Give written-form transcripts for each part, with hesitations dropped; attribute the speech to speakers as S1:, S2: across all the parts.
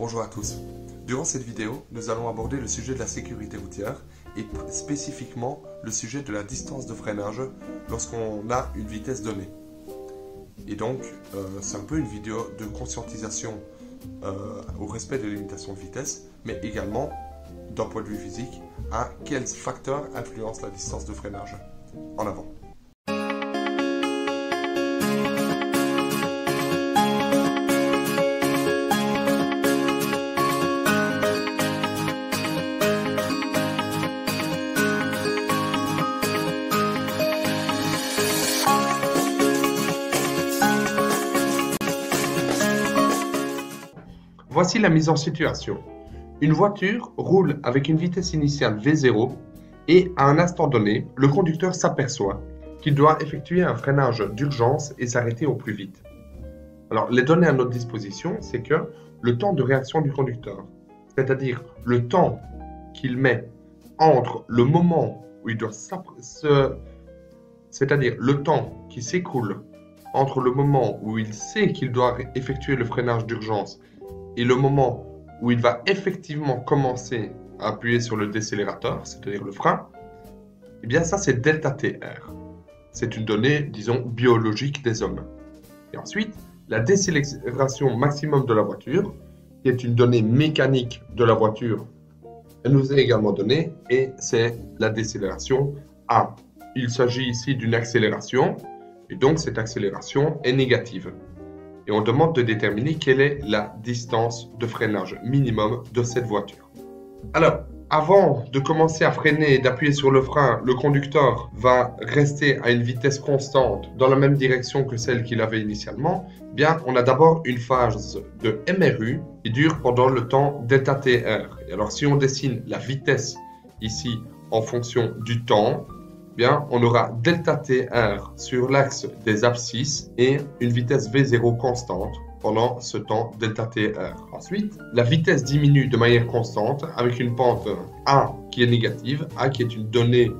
S1: Bonjour à tous. Durant cette vidéo, nous allons aborder le sujet de la sécurité routière et spécifiquement le sujet de la distance de freinage lorsqu'on a une vitesse donnée. Et donc, c'est un peu une vidéo de conscientisation au respect des limitations de vitesse, mais également, d'un point de vue physique, à quels facteurs influencent la distance de freinage. En avant. Voici la mise en situation. Une voiture roule avec une vitesse initiale V0 et à un instant donné, le conducteur s'aperçoit qu'il doit effectuer un freinage d'urgence et s'arrêter au plus vite. Alors, les données à notre disposition, c'est que le temps de réaction du conducteur, c'est-à-dire le temps qu'il met entre le moment où il doit c'est-à-dire le temps qui s'écoule entre le moment où il sait qu'il doit effectuer le freinage d'urgence et le moment où il va effectivement commencer à appuyer sur le décélérateur, c'est-à-dire le frein, eh bien ça c'est ΔTR. C'est une donnée, disons, biologique des hommes. Et ensuite, la décélération maximum de la voiture, qui est une donnée mécanique de la voiture, elle nous est également donnée, et c'est la décélération A. Il s'agit ici d'une accélération, et donc cette accélération est négative. Et on demande de déterminer quelle est la distance de freinage minimum de cette voiture. Alors, avant de commencer à freiner et d'appuyer sur le frein, le conducteur va rester à une vitesse constante dans la même direction que celle qu'il avait initialement. Bien, on a d'abord une phase de MRU qui dure pendant le temps ΔTR. Et alors, si on dessine la vitesse ici en fonction du temps, bien, on aura ΔTR sur l'axe des abscisses et une vitesse V0 constante pendant ce temps ΔTR. Ensuite, la vitesse diminue de manière constante avec une pente A qui est négative, A qui est une donnée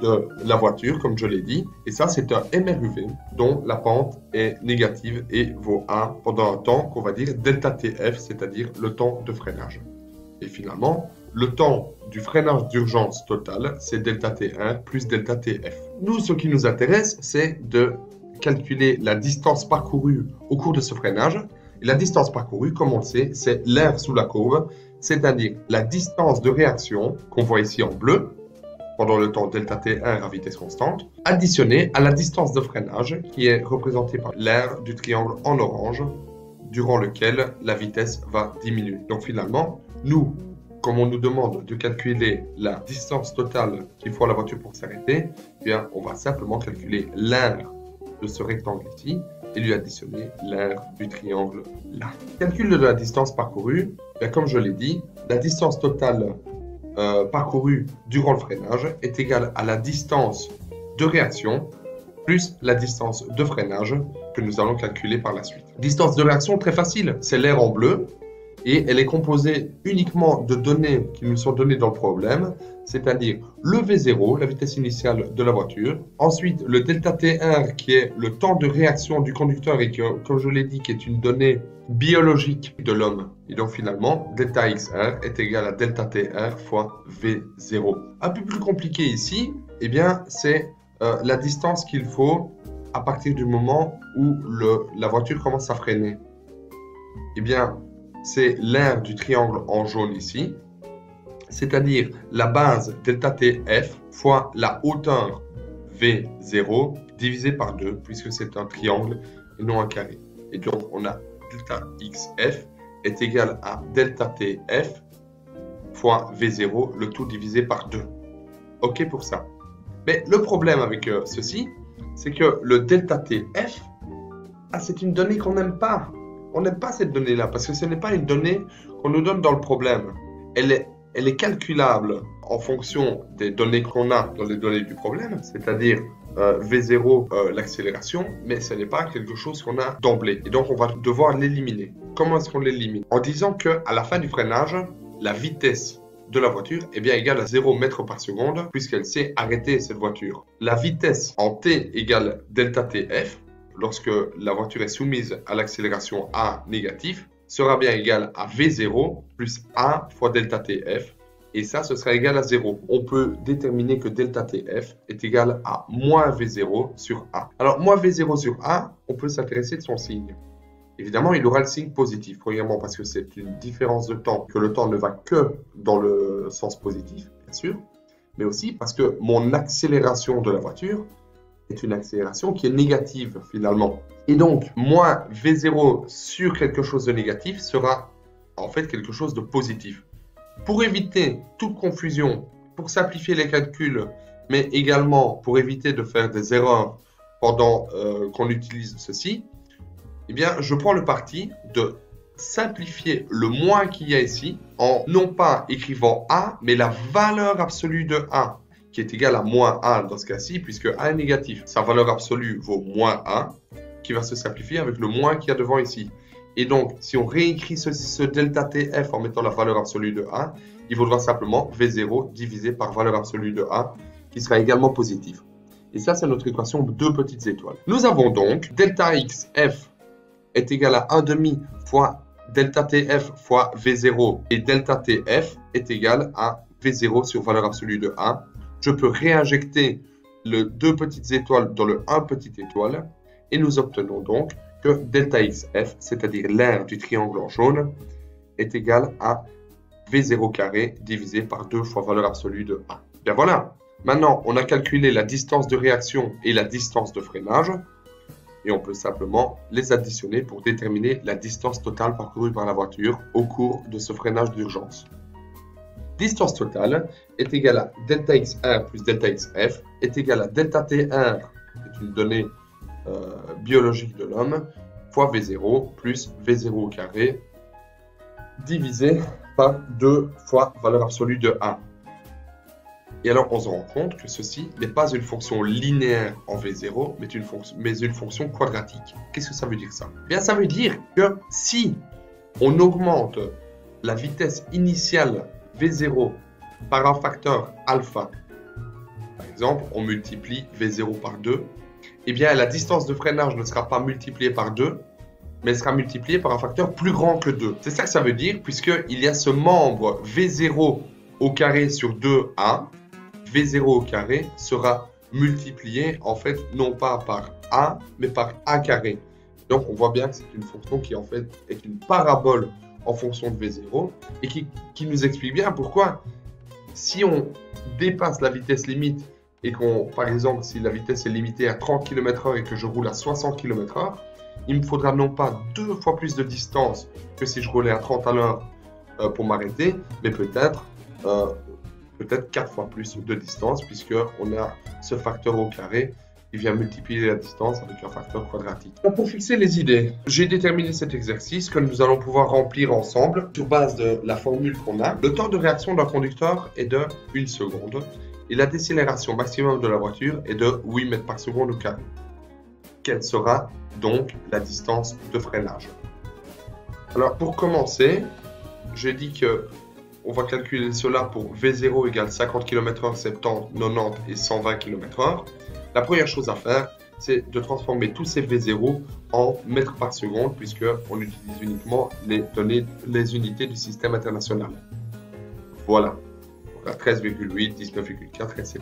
S1: de la voiture, comme je l'ai dit. Et ça, c'est un MRUV dont la pente est négative et vaut 1 pendant un temps qu'on va dire ΔTF, c'est-à-dire le temps de freinage. Et finalement, le temps du freinage d'urgence total, c'est ΔT1 plus ΔTF. Nous, ce qui nous intéresse, c'est de calculer la distance parcourue au cours de ce freinage. Et la distance parcourue, comme on le sait, c'est l'aire sous la courbe, c'est-à-dire la distance de réaction qu'on voit ici en bleu, pendant le temps ΔT1 à vitesse constante, additionnée à la distance de freinage qui est représentée par l'aire du triangle en orange, durant lequel la vitesse va diminuer. Donc finalement, nous, comme on nous demande de calculer la distance totale qu'il faut à la voiture pour s'arrêter, eh bien, on va simplement calculer l'aire de ce rectangle ici et lui additionner l'aire du triangle là. Calcul de la distance parcourue, bien, comme je l'ai dit, la distance totale parcourue durant le freinage est égale à la distance de réaction plus la distance de freinage que nous allons calculer par la suite. Distance de réaction, très facile, c'est l'aire en bleu. Et elle est composée uniquement de données qui nous sont données dans le problème, c'est-à-dire le V0, la vitesse initiale de la voiture, ensuite le ΔTR qui est le temps de réaction du conducteur et qui, comme je l'ai dit, qui est une donnée biologique de l'homme. Et donc finalement, ΔXR est égal à ΔTR fois V0. Un peu plus compliqué ici, eh bien, c'est la distance qu'il faut à partir du moment où la voiture commence à freiner. Eh bien, c'est l'aire du triangle en jaune ici, c'est-à-dire la base ΔTF fois la hauteur V0 divisé par 2, puisque c'est un triangle et non un carré. Et donc, on a ΔXF est égal à ΔTF fois V0, le tout divisé par 2. OK pour ça. Mais le problème avec ceci, c'est que le ΔTF, c'est une donnée qu'on n'aime pas. On n'aime pas cette donnée-là parce que ce n'est pas une donnée qu'on nous donne dans le problème. Elle est calculable en fonction des données qu'on a dans les données du problème, c'est-à-dire V0, l'accélération, mais ce n'est pas quelque chose qu'on a d'emblée. Et donc, on va devoir l'éliminer. Comment est-ce qu'on l'élimine? En disant qu'à la fin du freinage, la vitesse de la voiture est bien égale à 0 mètres par seconde puisqu'elle s'est arrêtée, cette voiture. La vitesse en T égale ΔTF, lorsque la voiture est soumise à l'accélération A négative, sera bien égal à V0 plus A fois delta TF. Et ça, ce sera égal à 0. On peut déterminer que delta TF est égal à moins V0 sur A. Alors, moins V0 sur A, on peut s'intéresser de son signe. Évidemment, il aura le signe positif. Premièrement, parce que c'est une différence de temps, que le temps ne va que dans le sens positif, bien sûr. Mais aussi parce que mon accélération de la voiture est une accélération qui est négative, finalement. Et donc, moins V0 sur quelque chose de négatif sera en fait quelque chose de positif. Pour éviter toute confusion, pour simplifier les calculs, mais également pour éviter de faire des erreurs pendant qu'on utilise ceci, eh bien, je prends le parti de simplifier le moins qu'il y a ici en non pas écrivant A, mais la valeur absolue de A, qui est égale à moins 1 dans ce cas-ci, puisque A est négatif. Sa valeur absolue vaut moins 1, qui va se simplifier avec le moins qu'il y a devant ici. Et donc, si on réécrit ce delta TF en mettant la valeur absolue de A, il vaudra simplement V0 divisé par valeur absolue de A, qui sera également positive. Et ça, c'est notre équation de 2 petites étoiles. Nous avons donc delta XF est égal à 1,5 fois delta TF fois V0. Et delta TF est égal à V0 sur valeur absolue de A. Je peux réinjecter le 2 petites étoiles dans le 1 petite étoile. Et nous obtenons donc que delta XF, c'est-à-dire l'aire du triangle en jaune, est égal à V0 carré divisé par 2 fois valeur absolue de A. Bien voilà, maintenant on a calculé la distance de réaction et la distance de freinage, et on peut simplement les additionner pour déterminer la distance totale parcourue par la voiture au cours de ce freinage d'urgence. Distance totale est égale à delta X1 plus delta XF est égal à delta T1, qui est une donnée biologique de l'homme, fois V0 plus V0 au carré, divisé par 2 fois valeur absolue de A. Et alors, on se rend compte que ceci n'est pas une fonction linéaire en V0, mais une fonction quadratique. Qu'est-ce que ça veut dire ça? Bien, ça veut dire que si on augmente la vitesse initiale V0 par un facteur alpha, par exemple, on multiplie V0 par 2, eh bien, la distance de freinage ne sera pas multipliée par 2, mais elle sera multipliée par un facteur plus grand que 2. C'est ça que ça veut dire, puisqu'il y a ce membre V0 au carré sur 2A. V0 au carré sera multiplié, en fait, non pas par A, mais par A carré. Donc, on voit bien que c'est une fonction qui, en fait, est une parabole en fonction de V0 et qui nous explique bien pourquoi, si on dépasse la vitesse limite et qu'on, par exemple, si la vitesse est limitée à 30 km/h et que je roule à 60 km/h, il me faudra non pas 2 fois plus de distance que si je roulais à 30 à l'heure pour m'arrêter, mais peut-être 4 fois plus de distance, puisqu'on a ce facteur au carré qui vient multiplier la distance avec un facteur quadratique. Donc, pour fixer les idées, j'ai déterminé cet exercice que nous allons pouvoir remplir ensemble sur base de la formule qu'on a. Le temps de réaction d'un conducteur est de 1 seconde et la décélération maximum de la voiture est de 8 mètres par seconde au carré. Quelle sera donc la distance de freinage? Alors, pour commencer, j'ai dit que on va calculer cela pour V0 égale 50 km/h, 70, 90 et 120 km/h. La première chose à faire, c'est de transformer tous ces V0 en mètres par seconde, puisqu'on utilise uniquement les unités du système international. Voilà. 13,8, 19,4, etc.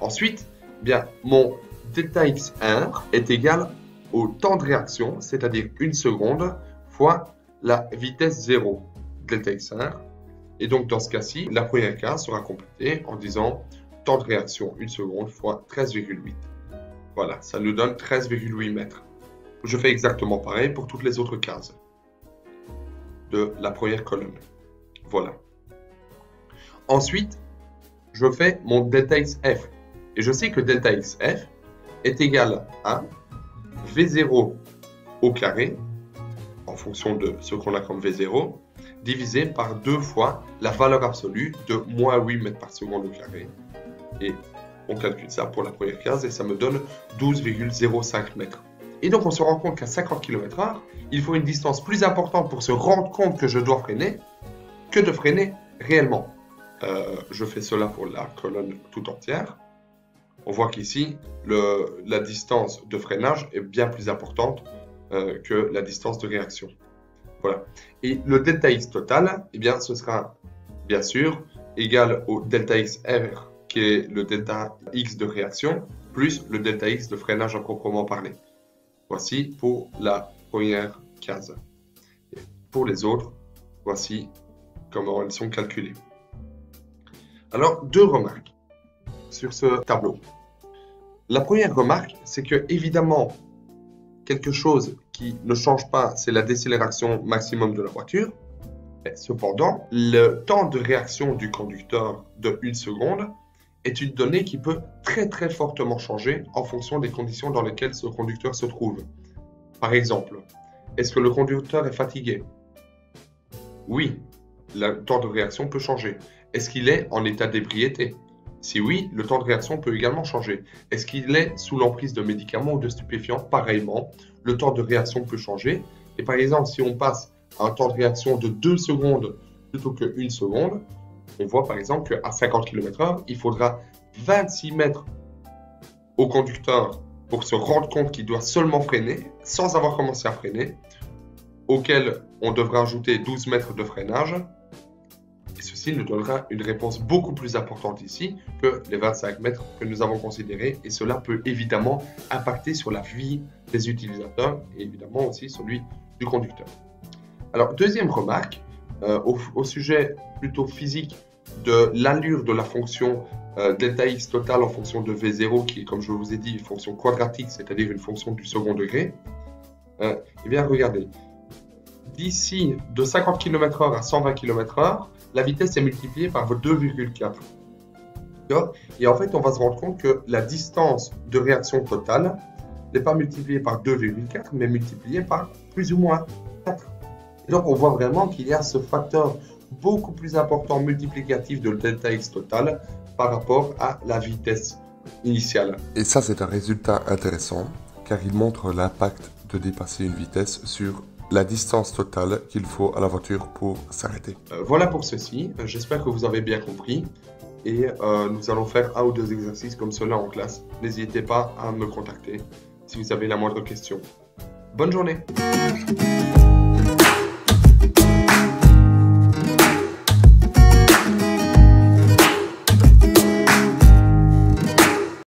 S1: Ensuite, bien, mon delta X1 est égal au temps de réaction, c'est-à-dire 1 seconde, fois la vitesse 0, delta X1. Et donc, dans ce cas-ci, la première case sera complétée en disant temps de réaction 1 seconde fois 13,8. Voilà, ça nous donne 13,8 mètres. Je fais exactement pareil pour toutes les autres cases de la première colonne. Voilà. Ensuite, je fais mon delta XF. Et je sais que delta XF est égal à V0 au carré, en fonction de ce qu'on a comme V0, divisé par 2 fois la valeur absolue de moins 8 mètres par seconde au carré. Et on calcule ça pour la première case et ça me donne 12,05 mètres. Et donc on se rend compte qu'à 50 km/h, il faut une distance plus importante pour se rendre compte que je dois freiner que de freiner réellement. Je fais cela pour la colonne tout entière. On voit qu'ici, la distance de freinage est bien plus importante que la distance de réaction. Voilà. Et le delta X total, eh bien, ce sera bien sûr égal au delta XR, qui est le delta X de réaction, plus le delta X de freinage à proprement parler. Voici pour la première case. Et pour les autres, voici comment elles sont calculées. Alors, deux remarques sur ce tableau. La première remarque, c'est que évidemment, quelque chose qui ne change pas, c'est la décélération maximum de la voiture. Mais cependant, le temps de réaction du conducteur de 1 seconde est une donnée qui peut très très fortement changer en fonction des conditions dans lesquelles ce conducteur se trouve. Par exemple, est-ce que le conducteur est fatigué? Oui, le temps de réaction peut changer. Est-ce qu'il est en état d'ébriété? Si oui, le temps de réaction peut également changer. Est-ce qu'il est sous l'emprise de médicaments ou de stupéfiants? Pareillement, le temps de réaction peut changer. Et par exemple, si on passe à un temps de réaction de 2 secondes plutôt que 1 seconde, on voit par exemple qu'à 50 km/h, il faudra 26 mètres au conducteur pour se rendre compte qu'il doit seulement freiner, sans avoir commencé à freiner, auquel on devra ajouter 12 mètres de freinage. Et ceci nous donnera une réponse beaucoup plus importante ici que les 25 mètres que nous avons considérés. Et cela peut évidemment impacter sur la vie des utilisateurs et évidemment aussi celui du conducteur. Alors, deuxième remarque, au sujet plutôt physique de l'allure de la fonction delta X total en fonction de V0, qui est, comme je vous ai dit, une fonction quadratique, c'est-à-dire une fonction du second degré. Eh bien, regardez, d'ici de 50 km/h à 120 km/h, la vitesse est multipliée par 2,4. Et en fait, on va se rendre compte que la distance de réaction totale n'est pas multipliée par 2,4, mais multipliée par plus ou moins 4. Et donc, on voit vraiment qu'il y a ce facteur beaucoup plus important multiplicatif de delta X total par rapport à la vitesse initiale.
S2: Et ça, c'est un résultat intéressant, car il montre l'impact de dépasser une vitesse sur la distance totale qu'il faut à la voiture pour s'arrêter.
S1: Voilà pour ceci. J'espère que vous avez bien compris. Et nous allons faire 1 ou 2 exercices comme cela en classe. N'hésitez pas à me contacter si vous avez la moindre question. Bonne journée!